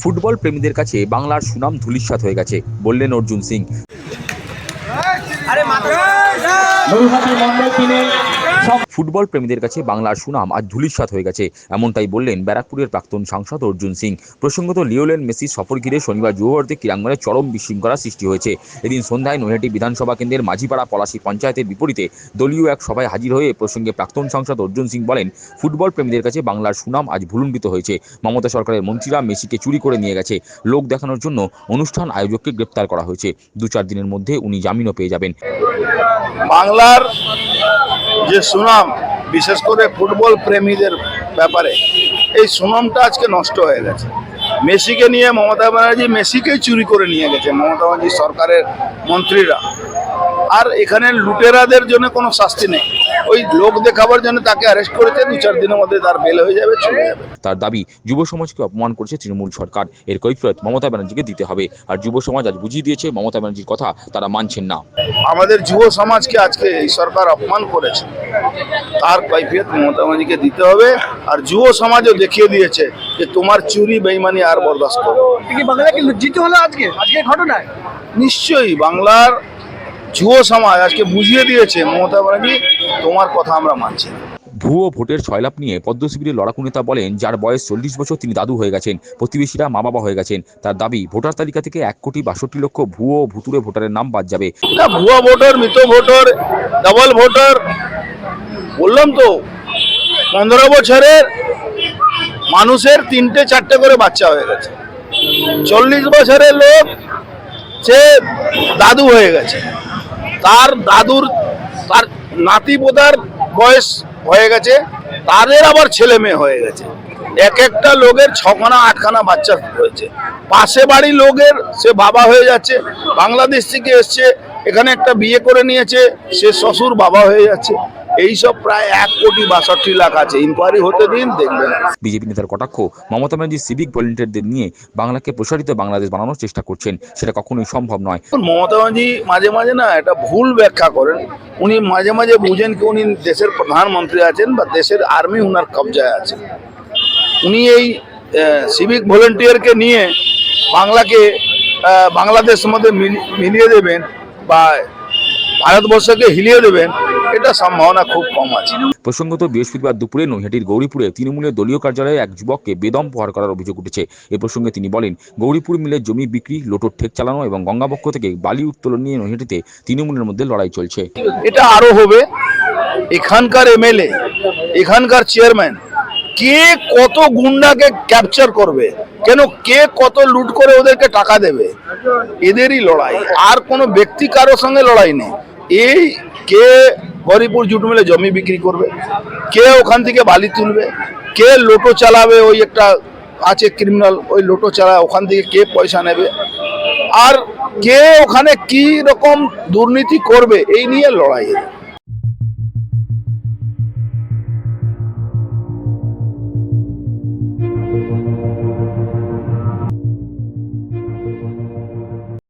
Football প্রেমীদের কাছে বাংলার সুনাম ধূলিসাৎ হয়ে গেছে বললেন অর্জুন সিং। ফুটবল প্রেমীদের কাছে বাংলার সুনাম আজ ধূলিসাৎ হয়ে গেছে, এমনটাই বললেন ব্যারাকপুরের প্রাক্তন সাংসদ অর্জুন সিং। প্রসঙ্গত লিওনেল মেসির সফর ঘিরে শনিবার যুবভারতী ক্রীড়াঙ্গনে চরম বিশৃঙ্খলা সৃষ্টি হয়েছে। এদিন সন্ধ্যায় নৈহাটি বিধানসভা কেন্দ্রের মাঝিপাড়া পলাশী পঞ্চায়েতের বিপরীতে দলীয় এক সভায় হাজির হয়ে প্রসঙ্গে প্রাক্তন সাংসদ অর্জুন সিং বলেন, ফুটবল প্রেমীদের কাছে বাংলার সুনাম আজ ভুলুণ্ঠিত হয়েছে। মমতা সরকারের মন্ত্রীরা মেসিকে চুরি করে নিয়ে গেছে। লোক দেখানোর জন্য অনুষ্ঠান আয়োজককে গ্রেপ্তার করা হয়েছে। 2-4 দিনের মধ্যে উনি জামিনও পেয়ে যাবেন। বাংলার যে সুনাম, বিশেষ করে ফুটবল প্রেমীদের ব্যাপারে এই সুনামটা আজকে নষ্ট হয়ে গেছে। মেসিকে নিয়ে মমতা ব্যানার্জি মেসিকেই চুরি করে নিয়ে গেছে মমতা ব্যানার্জি সরকারের মন্ত্রীরা। আর এখানে লুটেরাদের জন্য কোনো শাস্তি নেই, ওই লোক দেখাবার জন্য তাকে অ্যারেস্ট করেছে। 2-4 দিনের মধ্যে তার বেল হয়ে যাবে, চলে যাবে। তার দাবি, যুব সমাজকে অপমান করেছে তৃণমূল সরকার, এর কৈফিয়ত মমতা ব্যানার্জিকে দিতে হবে। আর যুব সমাজ আজ বুঝিয়ে দিয়েছে মমতা ব্যানার্জির কথা তারা মানছেন না। আমাদের যুব সমাজকে আজকে এই সরকার অপমান করেছে, তার কৈফিয়ত মমতা ব্যানার্জিকে দিতে হবে। আর যুব সমাজও দেখিয়ে দিয়েছে যে তোমার চুরি বেইমানি আর বরদাস্ত করো। বাংলা কি লজ্জিত হলো আজকে ঘটনায়? নিশ্চয়ই বাংলার যুব সমাজ আজকে বুঝিয়ে দিয়েছে মমতা ব্যানার্জি তোমার কথা আমরা মানছি না। ভুয়ো ভোটের ছয়লাভ নিয়ে পদ্ম শিবিরের লড়াকু নেতা বলেন, যার বয়স 40 বছর তিনি দাদু হয়ে গেছেন, প্রতিবেশীরা মা বাবা হয়ে গেছেন। তার দাবি, ভোটার তালিকা থেকে 1,62,00,000 ভুয়ো ভুতুরে ভোটারের নাম বাদ যাবে। ভুয়া ভোটার, মৃত ভোটার, ডাবল ভোটার, বললাম তো 15 বছরের মানুষের 3-4টে করে বাচ্চা হয়ে গেছে। 40 বছরের লোক সে দাদু হয়ে গেছে, তার দাদুর তার নাতি পোতার বয়স হয়ে গেছে, তাদের আবার ছেলে মেয়ে হয়ে গেছে। এক একটা লোকের 6খানা 8খানা বাচ্চা হয়েছে। পাশে বাড়ির লোকের সে বাবা হয়ে যাচ্ছে, বাংলাদেশ থেকে এসছে, এখানে একটা বিয়ে করে নিয়েছে, সে শ্বশুর বাবা হয়ে যাচ্ছে। এইসব প্রায় 1,62,00,000 আছে। ইনকোয়ারি হতে দিন, দেখবেন। বিজেপি নেতার কটাক্ষ, মমতা ব্যানার্জি সিভিক ভলেন্টিয়ারদের নিয়ে বাংলাকে প্রসারিত বাংলাদেশ বানানোর চেষ্টা করছেন, সেটা কখনোই সম্ভব নয়। মমতা ব্যানার্জি মাঝে মাঝে না এটা ভুল ব্যাখ্যা করেন। উনি মাঝে মাঝে বুঝেন কি উনি দেশের প্রধানমন্ত্রী আছেন বা দেশের আর্মি উনার কবজায় আছে। উনি এই সিভিক ভলেন্টিয়ারকে নিয়ে বাংলাকে বাংলাদেশের মধ্যে মিলিয়ে দেবেন বা ভারতবর্ষকে হিলিয়ে দেবেন, এটা সম্ভাবনা খুব কম আছে। প্রসঙ্গত বৃহস্পতিবার দুপুরে নৈহাটির গৌরীপুরে তৃণমূলের দলীয় কার্যালয়ে এক যুবককে বেদম প্রহার করার অভিযোগ উঠেছে। এ প্রসঙ্গে তিনি বলেন, গৌরীপুর মিলের জমি বিক্রি, লোটোর ঠেক চালানো এবং গঙ্গাবক্ষ থেকে বালি উত্তোলন নিয়ে নৈহাটিতে তৃণমূলের মধ্যে লড়াই চলছে। এটা আরো হবে। এখানকার এমএলএ, এখানকার চেয়ারম্যান কে কত গুন্ডাকে ক্যাপচার করবে, কেন কে কত লুট করে ওদেরকে টাকা দেবে, এদেরই লড়াই। আর কোনো ব্যক্তি কারোর সঙ্গে লড়াই নেই। এই কে গৌরীপুর জুট মিলে জমি বিক্রি করবে, কে ওখান থেকে বালি তুলবে, কে লোটো চালাবে, ওই একটা আছে ক্রিমিনাল, ওই লোটো চালায়, ওখান থেকে কে পয়সা নেবে, আর কে ওখানে কি রকম দুর্নীতি করবে, এই নিয়ে লড়াই।